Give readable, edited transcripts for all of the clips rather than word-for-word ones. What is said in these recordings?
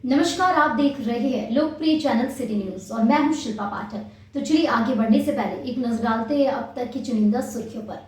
नमस्कार, आप देख रहे हैं लोकप्रिय चैनल सिटी न्यूज और मैं हूं शिल्पा पाठक। तो चलिए आगे बढ़ने से पहले एक नजर डालते हैं अब तक की चुनिंदा सुर्खियों पर।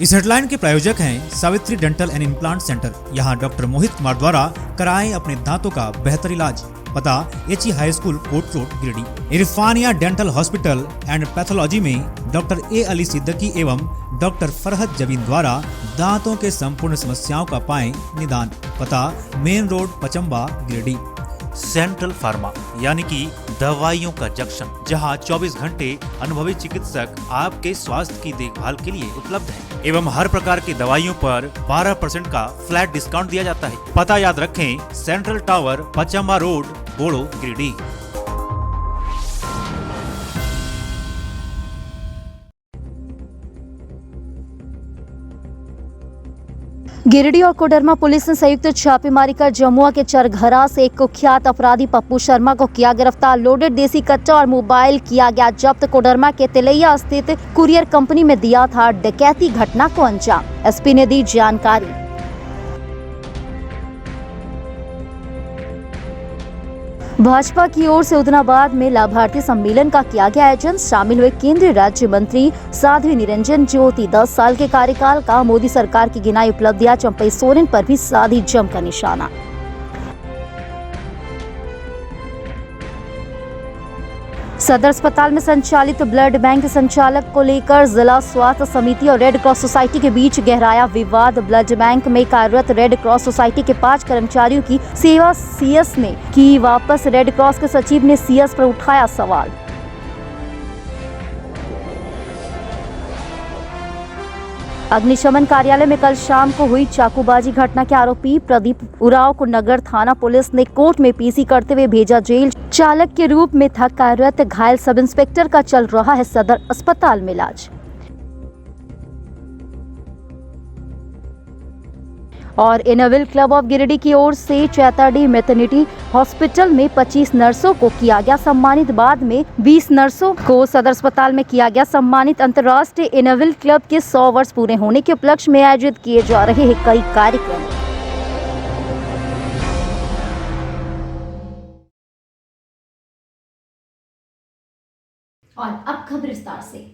इस हेडलाइन के प्रायोजक हैं Savitri dental and implant centre. यहाँ डॉक्टर मोहित कुमार द्वारा कराएं अपने दांतों का बेहतर इलाज। पता HE high school court road Giridih. Irfania dental hospital and pathology में डॉक्टर ए अली सिद्दीकी एवं डॉक्टर फरहत जबीन द्वारा दांतों के संपूर्ण समस्याओं का पाएं निदान। पता main road Pachamba Giridih. Central pharma यानी कि दवाइयों का जंक्शन, जहां 24 घंटे अनुभवी चिकित्सक आपके स्वास्थ्य की देखभाल के लिए उपलब्ध है एवं हर प्रकार की दवाइयों पर 12% का फ्लैट डिस्काउंट दिया जाता है। पता याद रखें, सेंट्रल टावर पचम्बा रोड बोड़ो गिरिडीह। गिरिडीह और कोडरमा पुलिस ने संयुक्त छापेमारी कर जमुआ के चरघरा से एक कुख्यात अपराधी पप्पू शर्मा को किया गिरफ्तार। लोडेड देसी कट्टा और मोबाइल किया गया जब्त। कोडरमा के तिलैया स्थित कुरियर कंपनी में दिया था डकैती घटना को अंजाम। एसपी ने दी जानकारी। भाजपा की ओर से उदनाबाद में लाभार्थी सम्मेलन का किया गया आयोजन। शामिल हुए केंद्रीय राज्य मंत्री साध्वी निरंजन ज्योति। 10 साल के कार्यकाल का मोदी सरकार की गिनाई उपलब्धियां। चंपई सोरेन पर भी साधी जमकर निशाना। सदर अस्पताल में संचालित ब्लड बैंक संचालक को लेकर जिला स्वास्थ्य समिति और रेड क्रॉस सोसाइटी के बीच गहराया विवाद। ब्लड बैंक में कार्यरत रेड क्रॉस सोसाइटी के 5 कर्मचारियों की सेवा सीएस ने की वापस। रेड क्रॉस के सचिव ने सीएस पर उठाया सवाल। अग्निशमन कार्यालय में कल शाम को हुई चाकूबाजी घटना के आरोपी प्रदीप उरांव को नगर थाना पुलिस ने कोर्ट में पीसी करते हुए भेजा जेल। चालक के रूप में था कार्यरत घायल सब इंस्पेक्टर का चल रहा है सदर अस्पताल में इलाज। और इनोवेल क्लब ऑफ गिरिडीह की ओर से चैताडी मैटरनिटी हॉस्पिटल में 25 नर्सों को किया गया सम्मानित। बाद में 20 नर्सों को सदर अस्पताल में किया गया सम्मानित। अंतर्राष्ट्रीय इनोवेल क्लब के 100 वर्ष पूरे होने के उपलक्ष्य में आयोजित किए जा रहे हैं कई कार्यक्रम। और अब खबर विस्तार से।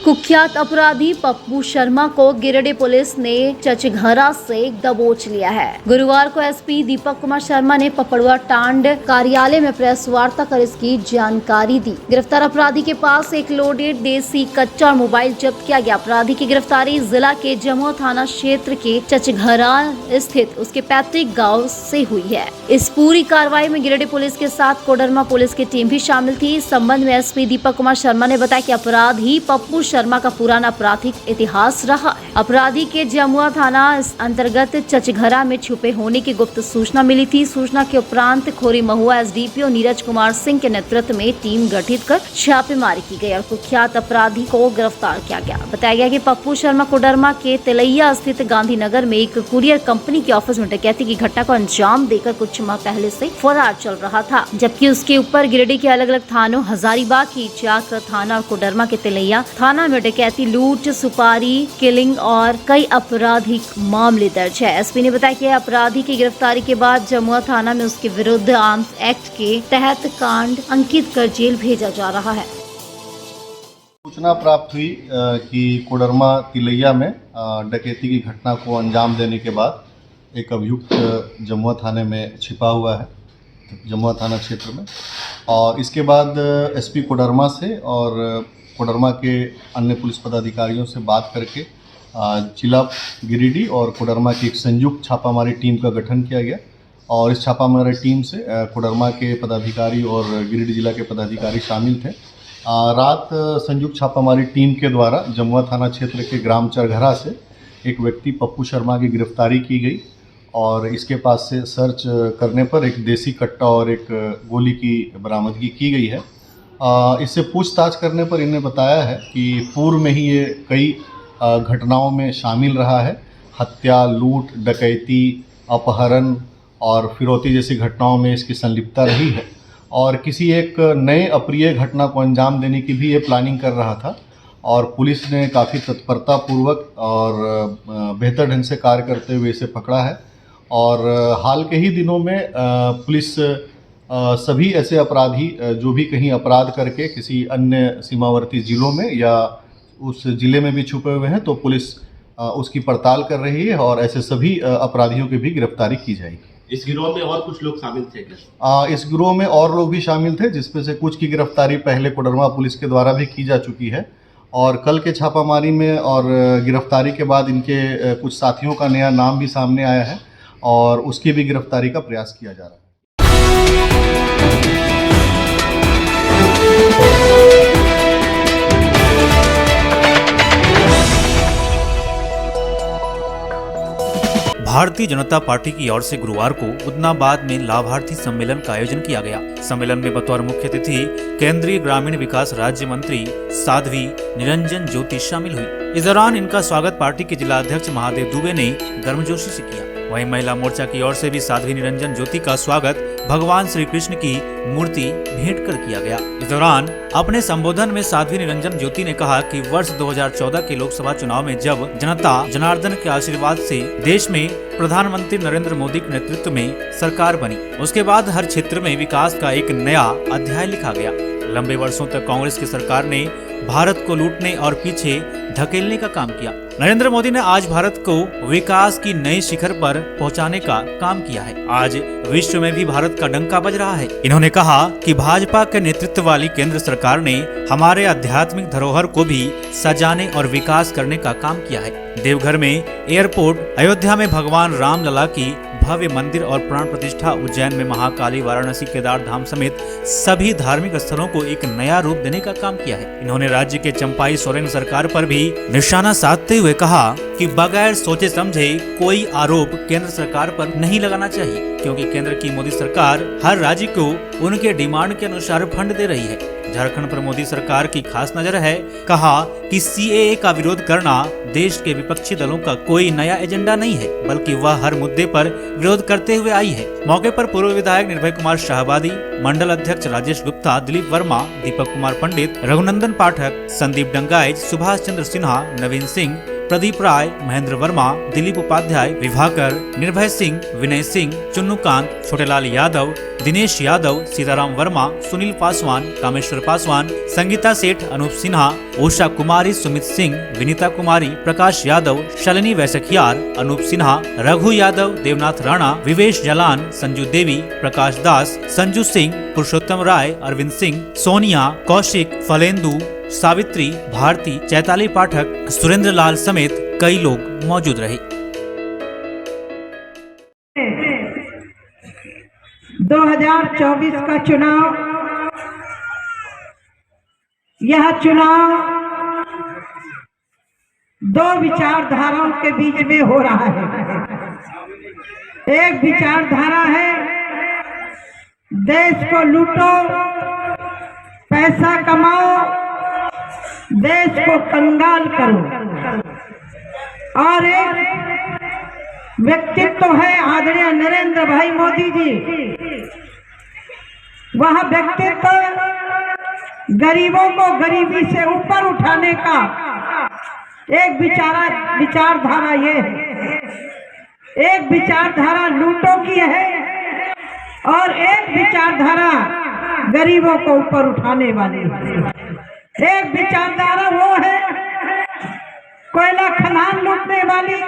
कुख्यात अपराधी पप्पू शर्मा को गिरिडीह पुलिस ने चचघरा से दबोच लिया है। गुरुवार को एसपी दीपक कुमार शर्मा ने पपड़ुआ टांड कार्यालय में प्रेस वार्ता कर इसकी जानकारी दी। गिरफ्तार अपराधी के पास एक लोडेड देसी कट्टा और मोबाइल जब्त किया गया। अपराधी की गिरफ्तारी जिला के जमुआ थाना क्षेत्र के चचघरा स्थित उसके पैतृक गाँव से हुई है। इस पूरी कार्रवाई में गिरिडीह पुलिस के साथ कोडरमा पुलिस की टीम भी शामिल थी। इस संबंध में एसपी दीपक कुमार शर्मा ने बताया कि अपराधी पप्पू शर्मा का पुराना आपराधिक इतिहास रहा है। अपराधी के जमुआ थाना अंतर्गत चचघरा में छुपे होने की गुप्त सूचना मिली थी। सूचना के उपरांत खोरी महुआ एसडीपीओ नीरज कुमार सिंह के नेतृत्व में टीम गठित कर छापेमारी की गई और कुख्यात अपराधी को गिरफ्तार किया गया। बताया गया कि पप्पू शर्मा कोडरमा के तिलैया स्थित गांधीनगर में एक कुरियर कंपनी के ऑफिस में डकैती की घटना को अंजाम देकर कुछ माह पहले से फरार चल रहा था, जबकि उसके ऊपर गिरिडीह के अलग अलग थानों हजारीबाग की चाक थाना और कोडरमा के तिलैया थाना में डकैती, लूट, सुपारी, किलिंग और कई आपराधिक मामले दर्ज है। एसपी ने बताया कि अपराधी की गिरफ्तारी के बाद जमुआ थाना में उसके विरुद्ध आर्म्स एक्ट के तहत कांड अंकित कर जेल भेजा जा रहा है। सूचना प्राप्त हुई कि कोडरमा तिलैया में डकैती की घटना को अंजाम देने के बाद एक अभियुक्त जमुआ थाने में छिपा हुआ है, जमुआ थाना क्षेत्र में। और इसके बाद एसपी कोडरमा से और कोडरमा के अन्य पुलिस पदाधिकारियों से बात करके जिला गिरिडीह और कोडरमा की एक संयुक्त छापामारी टीम का गठन किया गया। और इस छापामारी टीम से कोडरमा के पदाधिकारी और गिरिडीह जिला के पदाधिकारी शामिल थे। रात संयुक्त छापामारी टीम के द्वारा जमुआ थाना क्षेत्र के ग्राम चरघरा से एक व्यक्ति पप्पू शर्मा की गिरफ्तारी की गई और इसके पास से सर्च करने पर एक देसी कट्टा और एक गोली की बरामदगी की गई है। इससे पूछताछ करने पर इन्हें बताया है कि पूर्व में ही ये कई घटनाओं में शामिल रहा है। हत्या, लूट, डकैती, अपहरण और फिरौती जैसी घटनाओं में इसकी संलिप्तता रही है और किसी एक नए अप्रिय घटना को अंजाम देने की भी ये प्लानिंग कर रहा था। और पुलिस ने काफ़ी तत्परतापूर्वक और बेहतर ढंग से कार्य करते हुए इसे पकड़ा है। और हाल के ही दिनों में पुलिस सभी ऐसे अपराधी जो भी कहीं अपराध करके किसी अन्य सीमावर्ती जिलों में या उस जिले में भी छुपे हुए हैं तो पुलिस उसकी पड़ताल कर रही है और ऐसे सभी अपराधियों की भी गिरफ्तारी की जाएगी। इस गिरोह में और कुछ लोग शामिल थे क्या? इस गिरोह में और लोग भी शामिल थे, जिसमें से कुछ की गिरफ्तारी पहले कोडरमा पुलिस के द्वारा भी की जा चुकी है और कल के छापामारी में और गिरफ्तारी के बाद इनके कुछ साथियों का नया नाम भी सामने आया है और उसकी भी गिरफ्तारी का प्रयास किया जा रहा है। भारतीय जनता पार्टी की ओर से गुरुवार को उदनाबाद में लाभार्थी सम्मेलन का आयोजन किया गया। सम्मेलन में बतौर मुख्य अतिथि केंद्रीय ग्रामीण विकास राज्य मंत्री साध्वी निरंजन ज्योति शामिल हुई। इस दौरान इनका स्वागत पार्टी के जिला अध्यक्ष महादेव दुबे ने गर्मजोशी से किया। वहीं महिला मोर्चा की ओर से भी साध्वी निरंजन ज्योति का स्वागत भगवान श्री कृष्ण की मूर्ति भेंट कर किया गया। इस दौरान अपने संबोधन में साध्वी निरंजन ज्योति ने कहा कि वर्ष 2014 के लोकसभा चुनाव में जब जनता जनार्दन के आशीर्वाद से देश में प्रधानमंत्री नरेंद्र मोदी के नेतृत्व में सरकार बनी, उसके बाद हर क्षेत्र में विकास का एक नया अध्याय लिखा गया। लंबे वर्षों तक कांग्रेस की सरकार ने भारत को लूटने और पीछे धकेलने का काम किया। नरेंद्र मोदी ने आज भारत को विकास की नए शिखर पर पहुंचाने का काम किया है। आज विश्व में भी भारत का डंका बज रहा है। इन्होंने कहा कि भाजपा के नेतृत्व वाली केंद्र सरकार ने हमारे आध्यात्मिक धरोहर को भी सजाने और विकास करने का काम किया है। देवघर में एयरपोर्ट, अयोध्या में भगवान राम लला की भव्य मंदिर और प्राण प्रतिष्ठा, उज्जैन में महाकाली, वाराणसी, केदार धाम समेत सभी धार्मिक स्थलों को एक नया रूप देने का काम किया है। इन्होंने राज्य के चंपाई सोरेन सरकार पर भी निशाना साधते हुए कहा कि बगैर सोचे समझे कोई आरोप केंद्र सरकार पर नहीं लगाना चाहिए, क्योंकि केंद्र की मोदी सरकार हर राज्य को उनके डिमांड के अनुसार फंड दे रही है। झारखंड पर मोदी सरकार की खास नजर है। कहा कि सीएए का विरोध करना देश के विपक्षी दलों का कोई नया एजेंडा नहीं है, बल्कि वह हर मुद्दे पर विरोध करते हुए आई है। मौके पर पूर्व विधायक निर्भय कुमार शाहबादी, मंडल अध्यक्ष राजेश गुप्ता, दिलीप वर्मा, दीपक कुमार पंडित, रघुनंदन पाठक, संदीप डंगाइच, सुभाष चंद्र सिन्हा, नवीन सिंह, प्रदीप राय, महेंद्र वर्मा, दिलीप उपाध्याय, विभाकर, निर्भय सिंह, विनय सिंह, चुन्नूकांत, छोटेलाल यादव, दिनेश यादव, सीताराम वर्मा, सुनील पासवान, कामेश्वर पासवान, संगीता सेठ, अनूप सिन्हा, उषा कुमारी, सुमित सिंह, विनीता कुमारी, प्रकाश यादव, शालिनी वैसखियार, अनूप सिन्हा, रघु यादव, देवनाथ राणा, विवेश जलान, संजू देवी, प्रकाश दास, संजू सिंह, पुरुषोत्तम राय, अरविंद सिंह, सोनिया, कौशिक, फलेंदु, सावित्री, भारती, चैताली पाठक, सुरेंद्र लाल समेत कई लोग मौजूद रहे। 2024 का चुनाव, यह चुनाव दो विचारधाराओं के बीच में हो रहा है। एक विचारधारा है देश को लूटो, पैसा कमाओ, देश को कंगाल करो, और एक व्यक्तित्व है आदरणीय नरेंद्र भाई मोदी जी। वह व्यक्तित्व गरीबों को गरीबी से ऊपर उठाने का एक विचारधारा ये है। एक विचारधारा लूटों की है और एक विचारधारा गरीबों को ऊपर उठाने वाली है। एक विचारधारा वो है कोयला खदान लूटने वाली,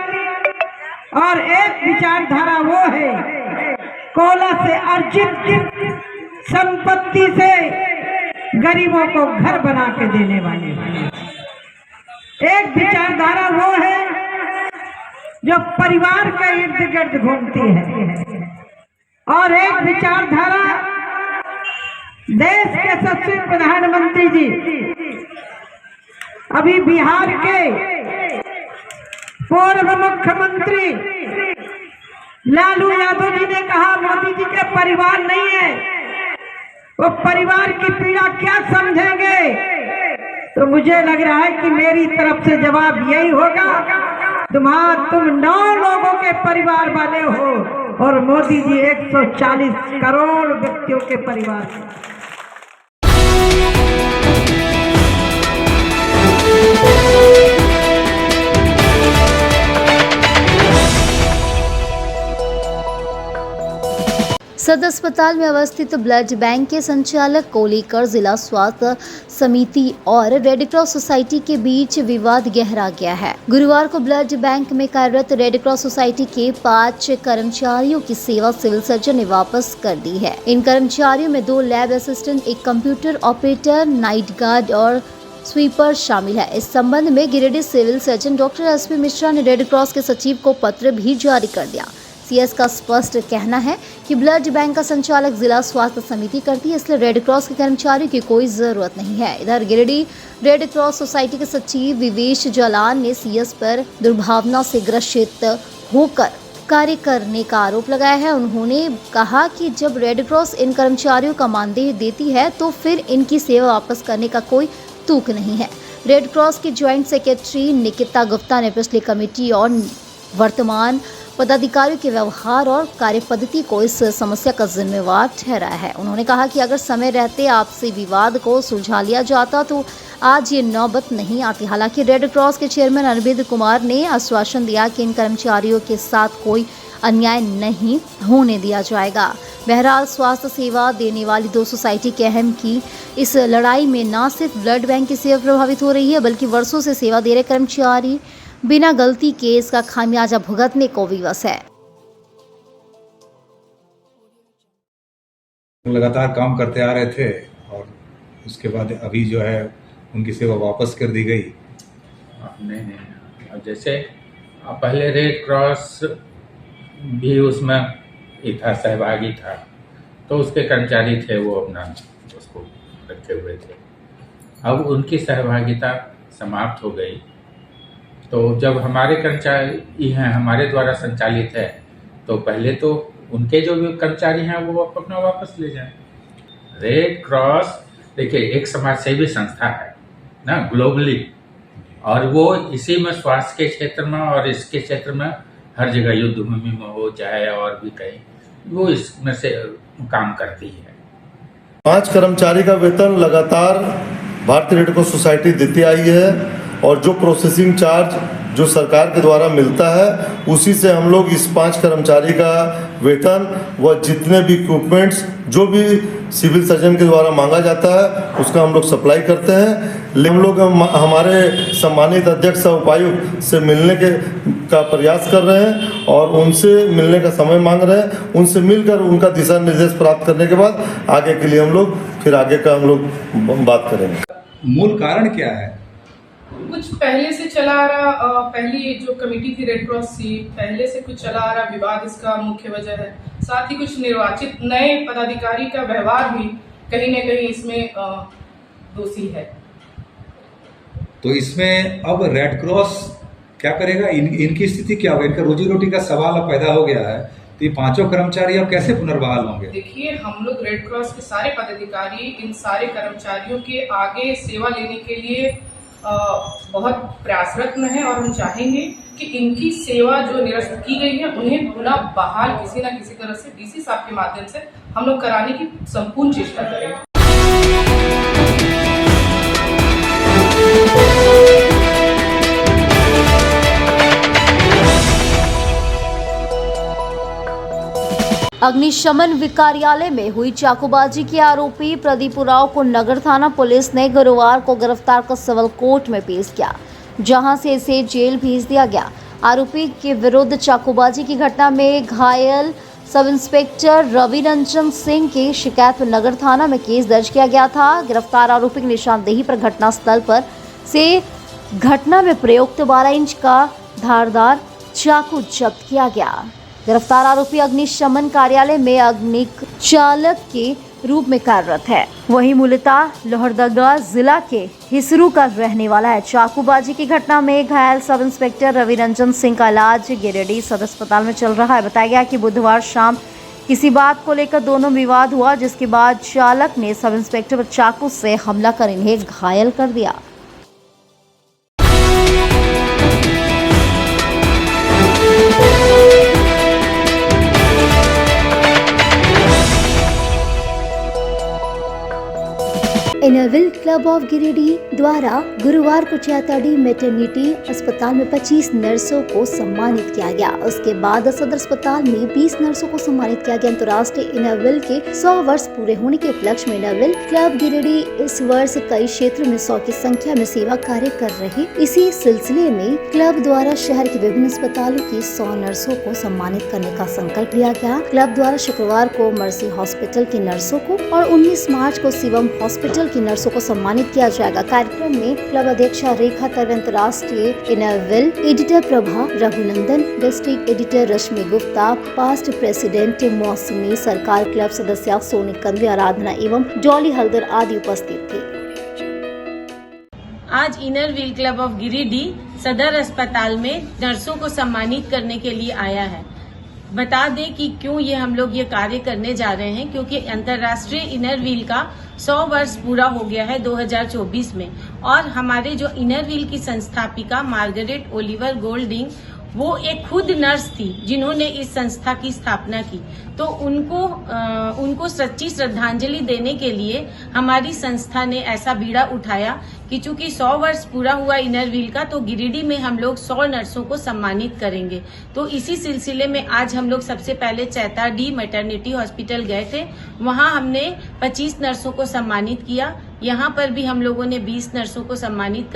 और एक विचारधारा वो है कोयला से अर्जित संपत्ति से गरीबों को घर बना के देने वाली। एक विचारधारा वो है जो परिवार के इर्द गिर्द घूमती है, और एक विचारधारा देश के यशस्वी प्रधानमंत्री जी अभी बिहार के पूर्व मुख्यमंत्री लालू यादव जी ने कहा मोदी जी के परिवार नहीं है, वो परिवार की पीड़ा क्या समझेंगे। तो मुझे लग रहा है कि मेरी तरफ से जवाब यही होगा, तुम 9 लोगों के परिवार वाले हो और मोदी जी 140 करोड़ व्यक्तियों के परिवार। सदर अस्पताल में अवस्थित ब्लड बैंक के संचालक को लेकर जिला स्वास्थ्य समिति और रेड क्रॉस सोसाइटी के बीच विवाद गहरा गया है। गुरुवार को ब्लड बैंक में कार्यरत रेड क्रॉस सोसाइटी के 5 कर्मचारियों की सेवा सिविल सर्जन ने वापस कर दी है। इन कर्मचारियों में 2 लैब असिस्टेंट, एक कंप्यूटर ऑपरेटर, नाइट गार्ड और स्वीपर शामिल है। इस संबंध में Giridih civil surgeon doctor SP Mishra ने रेड क्रॉस के सचिव को पत्र भी जारी कर दिया। सीएस का स्पष्ट कहना है कि ब्लड बैंक का संचालक जिला स्वास्थ्य समिति करती है, इसलिए रेड क्रॉस के कर्मचारियों की कोई जरूरत नहीं है। इधर गिरिडीह रेड क्रॉस सोसाइटी के सचिव विवेश जालान ने सीएस पर दुर्भावना से ग्रसित होकर कार्य करने का आरोप लगाया है। उन्होंने कहा कि जब रेड क्रॉस इन कर्मचारियों का मानदेय देती है तो फिर इनकी सेवा वापस करने का कोई तुक नहीं है। रेड क्रॉस की ज्वाइंट सेक्रेटरी निकिता गुप्ता ने पिछली कमेटी और वर्तमान पदाधिकारियों के व्यवहार और कार्य पद्धति को इस समस्या का जिम्मेवार ठहराया है। उन्होंने कहा कि अगर समय रहते आपसी विवाद को सुलझा लिया जाता तो आज ये नौबत नहीं आती। हालांकि रेड क्रॉस के चेयरमैन अरविंद कुमार ने आश्वासन दिया कि इन कर्मचारियों के साथ कोई अन्याय नहीं होने दिया जाएगा। बहरहाल स्वास्थ्य सेवा देने वाली 2 सोसाइटी के अहम की इस लड़ाई में न सिर्फ ब्लड बैंक की सेवा प्रभावित हो रही है, बल्कि वर्षों से सेवा दे रहे कर्मचारी बिना गलती के इसका खामियाजा भुगतने को विवश है। लगातार काम करते आ रहे थे और उसके बाद अभी जो है उनकी सेवा वापस कर दी गई। नहीं, जैसे पहले रेड क्रॉस भी उसमें था, सहभागी था, तो उसके कर्मचारी थे, वो अपना उसको रखे हुए थे। अब उनकी सहभागिता समाप्त हो गई, तो जब हमारे कर्मचारी हैं, हमारे द्वारा संचालित है, तो पहले तो उनके जो भी कर्मचारी हैं वो अपना वापस ले जाएं। रेड क्रॉस देखिए एक समाज सेवी संस्था है ना, ग्लोबली, और वो इसी में स्वास्थ्य के क्षेत्र में और इसके क्षेत्र में हर जगह युद्ध भूमि में हो चाहे और भी कहीं, वो इसमें से काम करती है। 5 कर्मचारी का वेतन लगातार भारतीय रेड क्रॉस सोसाइटी देती आई है और जो प्रोसेसिंग चार्ज जो सरकार के द्वारा मिलता है उसी से हम लोग इस 5 कर्मचारी का वेतन व जितने भी इक्विपमेंट्स जो भी सिविल सर्जन के द्वारा मांगा जाता है उसका हम लोग सप्लाई करते हैं। हम लोग हमारे सम्मानित अध्यक्ष उपायुक्त से मिलने का प्रयास कर रहे हैं और उनसे मिलने का समय मांग रहे हैं। उनसे मिलकर उनका दिशा निर्देश प्राप्त करने के बाद आगे के लिए हम लोग फिर आगे का हम लोग बात करेंगे। मूल कारण क्या है? कुछ पहले से चला आ रहा, पहली जो कमेटी थी रेड क्रॉस की, पहले से कुछ चला आ रहा विवाद इसका मुख्य वजह है। साथ ही कुछ निर्वाचित नए पदाधिकारी का व्यवहार भी कहीं न कहीं इसमें दोषी है। तो इसमें अब रेड क्रॉस क्या करेगा? इनकी स्थिति क्या होगी? इनका रोजी रोटी का सवाल अब पैदा हो गया है, तो ये 5 कर्मचारी अब कैसे पुनर्बहाल होंगे? देखिए, हम लोग रेड क्रॉस के सारे पदाधिकारी इन सारे कर्मचारियों के आगे सेवा लेने के लिए बहुत प्रयासरत में है और हम चाहेंगे कि इनकी सेवा जो निरस्त की गई है उन्हें पुनः बहाल किसी न किसी तरह से डीसी साहब के माध्यम से हम लोग कराने की संपूर्ण चेष्टा करें। अग्निशमन कार्यालय में हुई चाकूबाजी के आरोपी प्रदीप उरांव को नगर थाना पुलिस ने गुरुवार को गिरफ्तार कर सिविल कोर्ट में पेश किया, जहां से इसे जेल भेज दिया गया। आरोपी के विरुद्ध चाकूबाजी की घटना में घायल सब इंस्पेक्टर रवि रंजन सिंह की शिकायत पर नगर थाना में केस दर्ज किया गया था। गिरफ्तार आरोपी की निशानदेही पर घटनास्थल पर से घटना में प्रयुक्त 12 इंच का धारदार चाकू जब्त किया गया। गिरफ्तार आरोपी अग्निशमन कार्यालय में अग्निक चालक के रूप में कार्यरत है। वहीं मूलतः लोहरदगा जिला के हिसरू का रहने वाला है। चाकूबाजी की घटना में घायल सब इंस्पेक्टर रवि रंजन सिंह का इलाज गिरिडीह सदर अस्पताल में चल रहा है। बताया गया कि बुधवार शाम किसी बात को लेकर दोनों विवाद हुआ, जिसके बाद चालक ने सब इंस्पेक्टर पर चाकू से हमला कर इन्हें घायल कर दिया। इनरविल क्लब ऑफ गिरिडीह द्वारा गुरुवार को चैताडी मैटरनिटी अस्पताल में 25 नर्सों को सम्मानित किया गया। उसके बाद सदर अस्पताल में 20 नर्सों को सम्मानित किया गया। अंतर्राष्ट्रीय इनरविल के 100 वर्ष पूरे होने के उपलक्ष्य में इनरविल क्लब गिरिडीह इस वर्ष कई क्षेत्रों में 100 की संख्या में सेवा कार्य कर रहे। इसी सिलसिले में क्लब द्वारा शहर के विभिन्न अस्पतालों की 100 नर्सों को सम्मानित करने का संकल्प लिया गया। क्लब द्वारा शुक्रवार को मर्सी हॉस्पिटल की नर्सों को और 19 मार्च को शिवम हॉस्पिटल की नर्सों को सम्मानित किया जाएगा। कार्यक्रम में क्लब अध्यक्षा रेखा तर, अंतर्राष्ट्रीय Inner Wheel editor Prabha Raghunandan, district editor Rashmi Gupta, past president Mausami, Sarkar club सदस्य सोनी कंदे, आराधना एवं जॉली हल्दर आदि उपस्थित थे। आज इनरविल क्लब ऑफ गिरिडीह सदर अस्पताल में नर्सों को सम्मानित करने के लिए आया है। बता दें कि क्यों ये हम लोग ये कार्य करने जा रहे हैं, क्योंकि अंतर्राष्ट्रीय इनरविल का 100 वर्ष पूरा हो गया है 2024 में, और हमारे जो इनरविल की संस्थापिका मार्गरेट ओलिवर गोल्डिंग, वो एक खुद नर्स थी जिन्होंने इस संस्था की स्थापना की। तो उनको सच्ची श्रद्धांजलि देने के लिए हमारी संस्था ने ऐसा बीड़ा उठाया कि चूंकि 100 वर्ष पूरा हुआ इनरविल का, तो गिरिडीह में हम लोग 100 नर्सों को सम्मानित करेंगे। तो इसी सिलसिले में आज हम लोग सबसे पहले चैताडी मैटरनिटी हॉस्पिटल गए थे। वहां हमने 25 नर्सों को सम्मानित किया। यहाँ पर भी हम लोगों ने 20 नर्सों को सम्मानित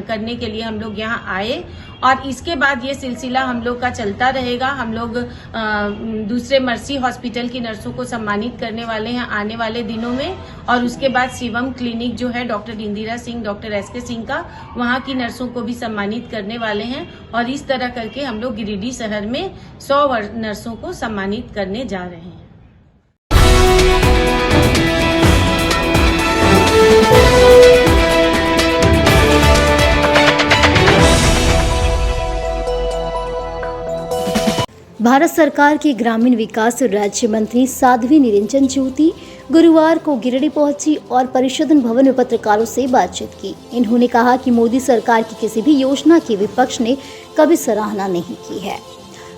करने के लिए हम लोग यहाँ आए, और इसके बाद ये सिलसिला हम लोग का चलता रहेगा। हम लोग दूसरे मर्सी हॉस्पिटल की नर्सों को सम्मानित करने वाले हैं आने वाले दिनों में, और उसके बाद शिवम क्लिनिक जो है doctor Indira Singh, doctor SK Singh का, वहाँ की नर्सों को भी सम्मानित करने वाले हैं। और इस तरह करके हम लोग गिरिडीह शहर में 100 नर्सों को सम्मानित करने जा रहे हैं। भारत सरकार की ग्रामीण विकास राज्य मंत्री साध्वी निरंजन ज्योति गुरुवार को गिरिडीह पहुंची और परिषदन भवन में पत्रकारों से बातचीत की। इन्होंने कहा कि मोदी सरकार की किसी भी योजना की विपक्ष ने कभी सराहना नहीं की है।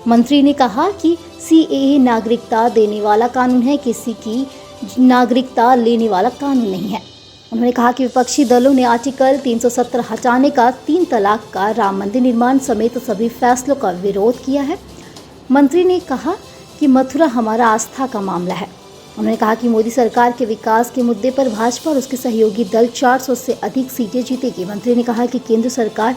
मंत्री ने कहा कि CAA नागरिकता देने वाला कानून है, किसी की नागरिकता लेने वाला कानून नहीं है। उन्होंने कहा कि विपक्षी दलों ने आर्टिकल 370 हटाने का, 3 तलाक का, राम मंदिर निर्माण समेत सभी फैसलों का विरोध किया है। मंत्री ने कहा कि मथुरा हमारा आस्था का मामला है। उन्होंने कहा कि मोदी सरकार के विकास के मुद्दे पर भाजपा और उसके सहयोगी दल 400 से अधिक सीटें जीतेगी। मंत्री ने कहा कि केंद्र सरकार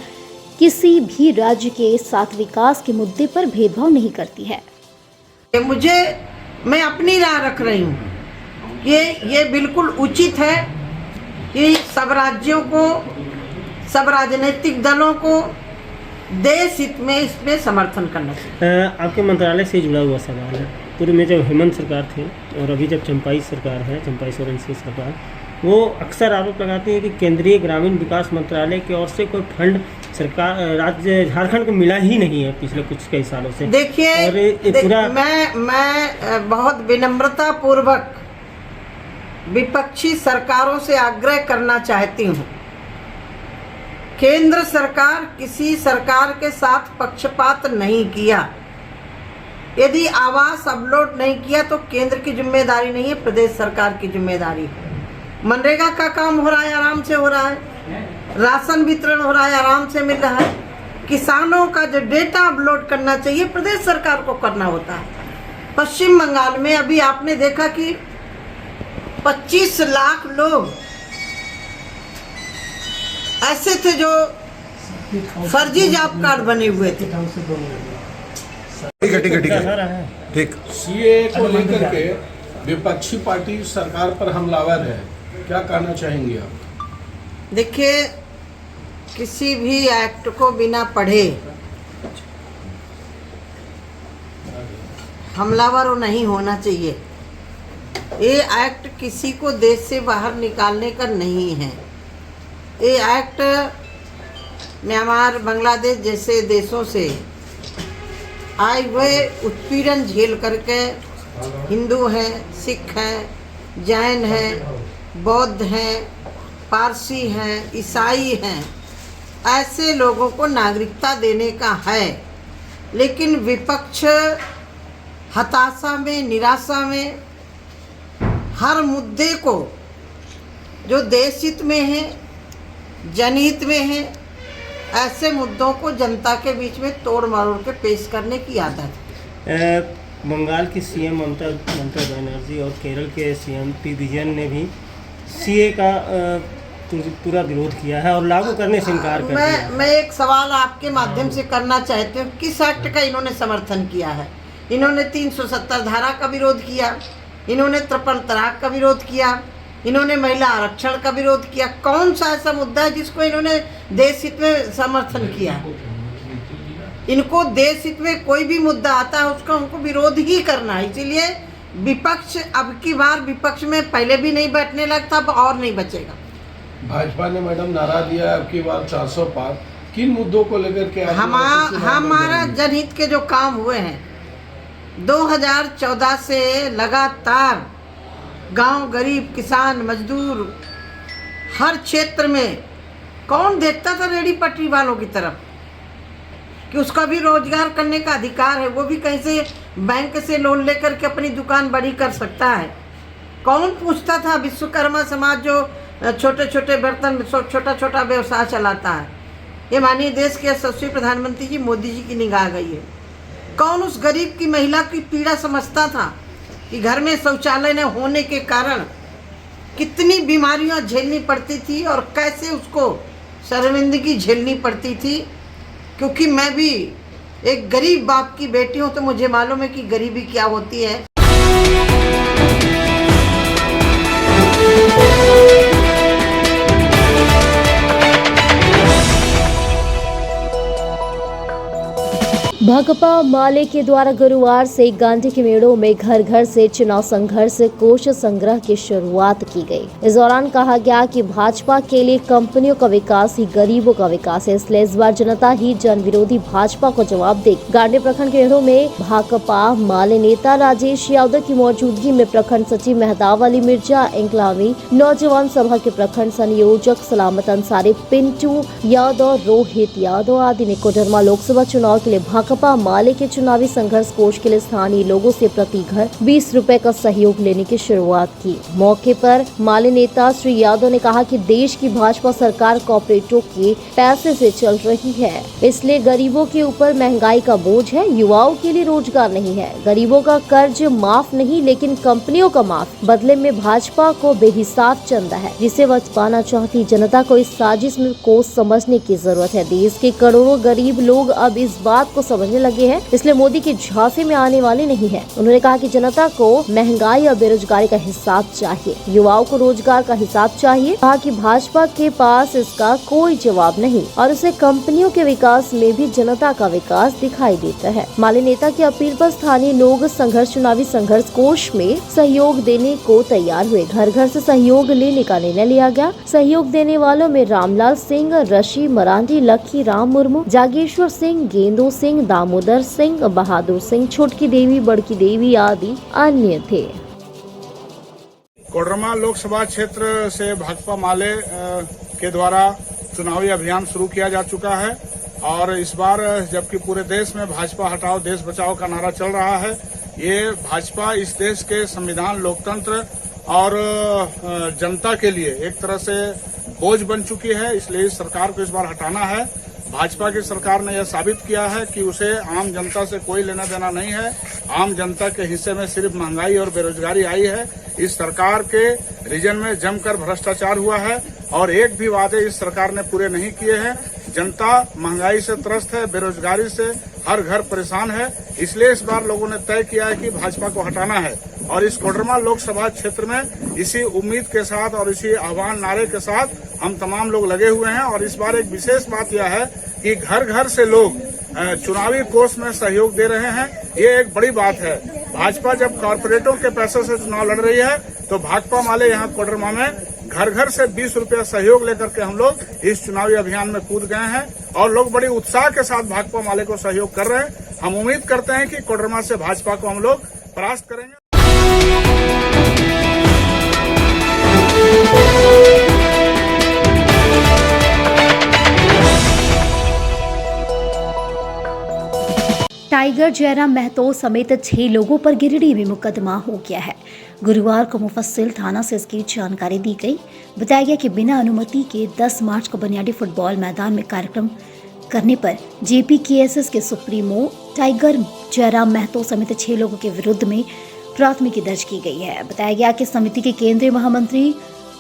किसी भी राज्य के साथ विकास के मुद्दे पर भेदभाव नहीं करती है। मैं अपनी राय रख रही हूँ कि ये बिल्कुल उचित है कि सब राज्यों को, सब राजनीतिक दलों को देश हित में इसमें समर्थन करना चाहिए। आपके मंत्रालय से जुड़ा हुआ सवाल है। पूर्व में जब हेमंत सरकार थे और अभी जब चंपाई सरकार है, चंपाई सोरेन की सरकार, वो अक्सर आरोप लगाती है कि केंद्रीय ग्रामीण विकास मंत्रालय की ओर से कोई फंड सरकार राज्य झारखंड को मिला ही नहीं है पिछले कुछ कई सालों से। देखिए, मैं बहुत विनम्रता पूर्वक विपक्षी सरकारों से आग्रह करना चाहती हूँ, केंद्र सरकार किसी सरकार के साथ पक्षपात नहीं किया। यदि आवास अपलोड नहीं किया तो केंद्र की जिम्मेदारी नहीं है, प्रदेश सरकार की जिम्मेदारी है। मनरेगा का काम हो रहा है, आराम से हो रहा है। राशन वितरण हो रहा है, आराम से मिल रहा है। किसानों का जो डेटा अपलोड करना चाहिए प्रदेश सरकार को करना होता है। पश्चिम बंगाल में अभी आपने देखा कि 25 लाख लोग ऐसे थे जो फर्जी जॉब कार्ड बने हुए थे। ठीक। CAA को लेकर के विपक्षी पार्टी सरकार पर हमलावर है, क्या कहना चाहेंगे आप? देखिए, किसी भी एक्ट को बिना पढ़े हमलावर नहीं होना चाहिए। ये एक्ट किसी को देश से बाहर निकालने का नहीं है। ये एक्ट म्यांमार, बांग्लादेश जैसे देशों से आए हुए उत्पीड़न झेल करके हिंदू हैं, सिख हैं, जैन हैं, बौद्ध हैं, पारसी हैं, ईसाई हैं, ऐसे लोगों को नागरिकता देने का है। लेकिन विपक्ष हताशा में, निराशा में हर मुद्दे को जो देश हित में है, जनहित में है, ऐसे मुद्दों को जनता के बीच में तोड़ मरोड़ के पेश करने की आदत है। बंगाल की सीएम ममता बनर्जी और केरल के सीएम पी विजयन ने भी सीए का पूरा विरोध किया है और लागू करने से इनकार कर दिया। मैं एक सवाल आपके माध्यम से करना चाहती हूँ, किस एक्ट का इन्होंने समर्थन किया है? इन्होंने 370 धारा का विरोध किया, इन्होंने 53 तलाक का विरोध किया, इन्होंने महिला आरक्षण का विरोध किया। कौन सा ऐसा मुद्दा है जिसको इन्होंने देश हित में समर्थन किया? इनको देश हित में कोई भी मुद्दा आता है उसका उनको विरोध ही करना है। इसीलिए विपक्ष अब की बार विपक्ष में पहले भी नहीं बैठने लगता, अब और नहीं बचेगा। भाजपा ने मैडम नारा दिया है अब की बार 400 पार। किन मुद्दों को लेकर के हमारा जनहित के जो काम हुए हैं 2014 से लगातार गांव, गरीब, किसान, मजदूर, हर क्षेत्र में कौन देखता था रेडी पटरी वालों की तरफ कि उसका भी रोजगार करने का अधिकार है, वो भी कहीं से बैंक से लोन लेकर के अपनी दुकान बड़ी कर सकता है। कौन पूछता था विश्वकर्मा समाज जो छोटे छोटे बर्तन, छोटा छोटा व्यवसाय चलाता है? ये माननीय देश के यशस्वी प्रधानमंत्री जी मोदी जी की निगाह गई है। कौन उस गरीब की महिला की पीड़ा समझता था कि घर में शौचालय न होने के कारण कितनी बीमारियां झेलनी पड़ती थी और कैसे उसको शर्मिंदगी झेलनी पड़ती थी? क्योंकि मैं भी एक गरीब बाप की बेटी हूँ तो मुझे मालूम है कि गरीबी क्या होती है। भाकपा माले के द्वारा गुरुवार से गांधी के मेड़ों में घर घर से चुनाव संघर्ष कोष संग्रह की शुरुआत की गई। इस दौरान कहा गया कि भाजपा के लिए कंपनियों का विकास ही गरीबों का विकास है, इसलिए इस बार जनता ही जन विरोधी भाजपा को जवाब देगी। गांधी प्रखंड के मेड़ों में भाकपा माले नेता राजेश यादव की मौजूदगी में प्रखंड सचिव मेहताब अली मिर्जा, इंकलाबी नौजवान सभा के प्रखंड संयोजक सलामत अंसारी, पिंटू यादव, रोहित यादव आदि ने कोडरमा लोकसभा चुनाव के लिए भाकपा माले के चुनावी संघर्ष कोष के लिए स्थानीय लोगों से प्रति घर 20 रुपए का सहयोग लेने की शुरुआत की। मौके पर माले नेता श्री यादव ने कहा कि देश की भाजपा सरकार कॉर्पोरेटों के पैसे से चल रही है, इसलिए गरीबों के ऊपर महंगाई का बोझ है, युवाओं के लिए रोजगार नहीं है, गरीबों का कर्ज माफ नहीं लेकिन कंपनियों का माफ। बदले में भाजपा को बेहिसाब चंदा है जिसे बचाना चाहती जनता को इस साजिश को समझने की जरूरत है। देश के करोड़ों गरीब लोग अब इस बात को समझने लगे हैं, इसलिए मोदी के झांसे में आने वाले नहीं है। उन्होंने कहा कि जनता को महंगाई और बेरोजगारी का हिसाब चाहिए, युवाओं को रोजगार का हिसाब चाहिए। कहा कि भाजपा के पास इसका कोई जवाब नहीं और उसे कंपनियों के विकास में भी जनता का विकास दिखाई देता है। माले नेता की अपील पर स्थानीय लोग चुनावी संघर्ष कोष में सहयोग देने को तैयार हुए। घर घर से सहयोग लेने का निर्णय लिया गया। सहयोग देने वालों में रामलाल सिंह, रशी मरांडी, लखी राम मुर्मू, जागेश्वर सिंह, गेंदो सिंह, दामोदर सिंह, बहादुर सिंह, छोटकी देवी, बड़की देवी आदि अन्य थे। कोडरमा लोकसभा क्षेत्र से भाकपा माले के द्वारा चुनावी अभियान शुरू किया जा चुका है और इस बार जबकि पूरे देश में भाजपा हटाओ देश बचाओ का नारा चल रहा है, ये भाजपा इस देश के संविधान, लोकतंत्र और जनता के लिए एक तरह से बोझ बन चुकी है। इसलिए इस सरकार को इस बार हटाना है। भाजपा की सरकार ने यह साबित किया है कि उसे आम जनता से कोई लेना देना नहीं है। आम जनता के हिस्से में सिर्फ महंगाई और बेरोजगारी आई है। इस सरकार के रीजन में जमकर भ्रष्टाचार हुआ है और एक भी वादे इस सरकार ने पूरे नहीं किए हैं। जनता महंगाई से त्रस्त है, बेरोजगारी से हर घर परेशान है। इसलिए इस बार लोगों ने तय किया है कि भाजपा को हटाना है और इस कोडरमा लोकसभा क्षेत्र में इसी उम्मीद के साथ और इसी आह्वान नारे के साथ हम तमाम लोग लगे हुए हैं। और इस बार एक विशेष बात यह है कि घर घर से लोग चुनावी कोष में सहयोग दे रहे हैं। ये एक बड़ी बात है। भाजपा जब कॉर्पोरेटों के पैसों से चुनाव लड़ रही है तो भाकपा माले यहाँ कोडरमा में घर घर से 20 रुपया सहयोग लेकर के हम लोग इस चुनावी अभियान में कूद गए हैं और लोग बड़ी उत्साह के साथ भाकपा माले को सहयोग कर रहे हैं। हम उम्मीद करते हैं कि कोडरमा से भाजपा को हम लोग परास्त करेंगे। टाइगर टाइगर जयराम महतो समेत 6 लोगों पर गिरिडीह में मुकदमा हो गया है। गुरुवार को मुफस्सिल थाना से इसकी जानकारी दी गई। बताया गया कि बिना अनुमति के 10 मार्च को बुनियादी फुटबॉल मैदान में कार्यक्रम करने पर JPKSS के सुप्रीमो टाइगर जयराम महतो समेत 6 लोगों के विरुद्ध में प्राथमिकी दर्ज की गई है। बताया गया कि समिति के केंद्रीय महामंत्री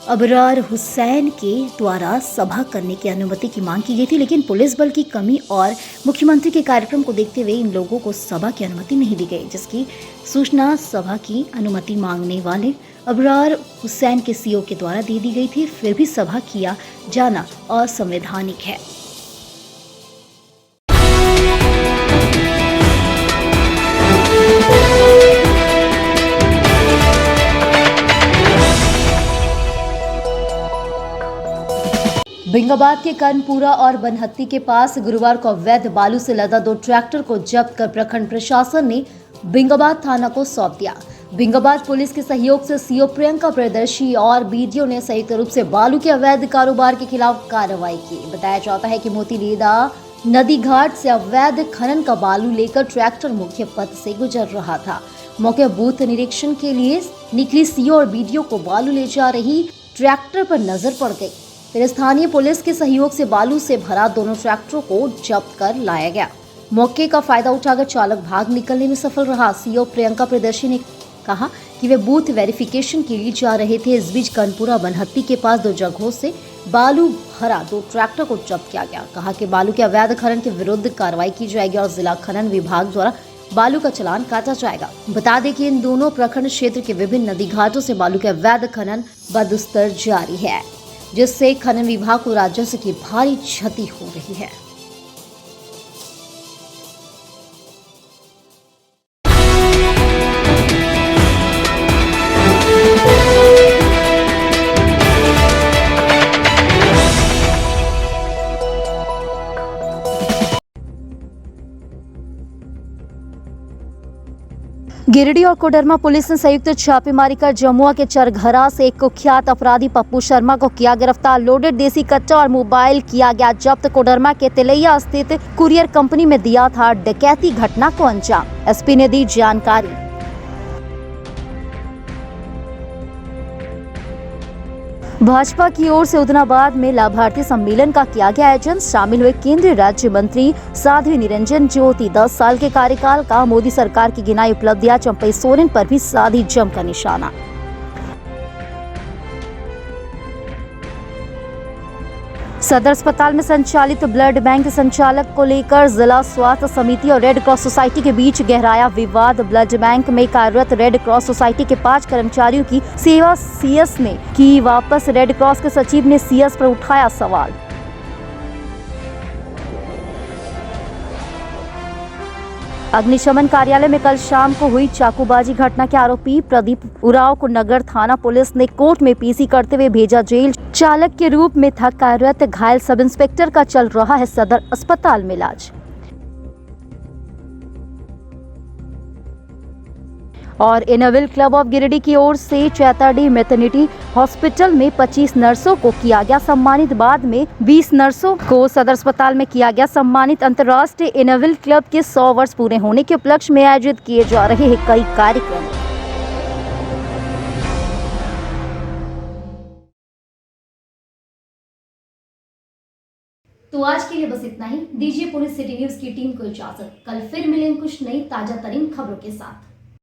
अबरार हुसैन के द्वारा सभा करने की अनुमति की मांग की गई थी, लेकिन पुलिस बल की कमी और मुख्यमंत्री के कार्यक्रम को देखते हुए इन लोगों को सभा की अनुमति नहीं दी गई, जिसकी सूचना सभा की अनुमति मांगने वाले अबरार हुसैन के CO के द्वारा दे दी गई थी। फिर भी सभा किया जाना असंवैधानिक है। भिंगाबाद के कर्णपुरा और बनहत्ती के पास गुरुवार को अवैध बालू से लदा 2 ट्रैक्टर को जब्त कर प्रखंड प्रशासन ने भिंगाबाद थाना को सौंप दिया। भिंगाबाद पुलिस के सहयोग से CO प्रियंका प्रियदर्शी और BDO ने संयुक्त रूप से बालू के अवैध कारोबार के खिलाफ कार्रवाई की। बताया जाता है कि मोतीलीदा नदी घाट से अवैध खनन का बालू लेकर ट्रैक्टर मुख्य पथ से गुजर रहा था। मौके बूथ निरीक्षण के लिए निकली CO और BDO को बालू ले जा रही ट्रैक्टर पर नजर पड़ गई। फिर स्थानीय पुलिस के सहयोग से बालू से भरा दोनों ट्रैक्टरों को जब्त कर लाया गया। मौके का फायदा उठाकर चालक भाग निकलने में सफल रहा। CO प्रियंका प्रियदर्शी ने कहा कि वे बूथ वेरिफिकेशन के लिए जा रहे थे। इस बीच कर्णपुरा बनहत्ती के पास 2 जगहों से बालू भरा 2 ट्रैक्टर को जब्त किया गया। कहा कि बालू के अवैध खनन के विरुद्ध कार्रवाई की जाएगी और जिला खनन विभाग द्वारा बालू का चालान काटा जाएगा। बता दें कि इन दोनों प्रखंड क्षेत्र के विभिन्न नदी घाटों से बालू के अवैध खनन बदस्तर जारी है, जिससे खनन विभाग को राजस्व की भारी क्षति हो रही है। गिरिडीह और कोडरमा पुलिस ने संयुक्त छापेमारी कर जमुआ के चरघरा से एक कुख्यात अपराधी पप्पू शर्मा को किया गिरफ्तार। लोडेड देसी कट्टा और मोबाइल किया गया जब्त। कोडरमा के तिलैया स्थित कुरियर कंपनी में दिया था डकैती घटना को अंजाम। SP ने दी जानकारी। भाजपा की ओर से उदनाबाद में लाभार्थी सम्मेलन का किया गया आयोजन। शामिल हुए केंद्रीय राज्य मंत्री साध्वी निरंजन ज्योति। 10 साल के कार्यकाल का मोदी सरकार की गिनाई उपलब्धियां चंपई सोरेन पर भी साधी जमकर निशाना। सदर अस्पताल में संचालित ब्लड बैंक संचालक को लेकर जिला स्वास्थ्य समिति और रेड क्रॉस सोसाइटी के बीच गहराया विवाद। ब्लड बैंक में कार्यरत रेड क्रॉस सोसाइटी के 5 कर्मचारियों की सेवा CS ने की वापस। रेड क्रॉस के सचिव ने CS पर उठाया सवाल। अग्निशमन कार्यालय में कल शाम को हुई चाकूबाजी घटना के आरोपी प्रदीप उराव को नगर थाना पुलिस ने कोर्ट में PC करते हुए भेजा जेल। चालक के रूप में था कार्यरत। घायल सब इंस्पेक्टर का चल रहा है सदर अस्पताल में इलाज। और इनविल क्लब ऑफ गिरिडीह की ओर से चैताडी मैटरनिटी हॉस्पिटल में 25 नर्सों को किया गया सम्मानित। बाद में 20 नर्सों को सदर अस्पताल में किया गया सम्मानित। अंतर्राष्ट्रीय इनविल क्लब के 100 वर्ष पूरे होने के उपलक्ष्य में आयोजित किए जा रहे हैं कई कार्यक्रम। तो आज के लिए बस इतना ही। दीजिए पुलिस सिटी न्यूज की टीम को इजाजत। कल फिर मिलेंगे कुछ नई ताजा तरीन खबरों के साथ।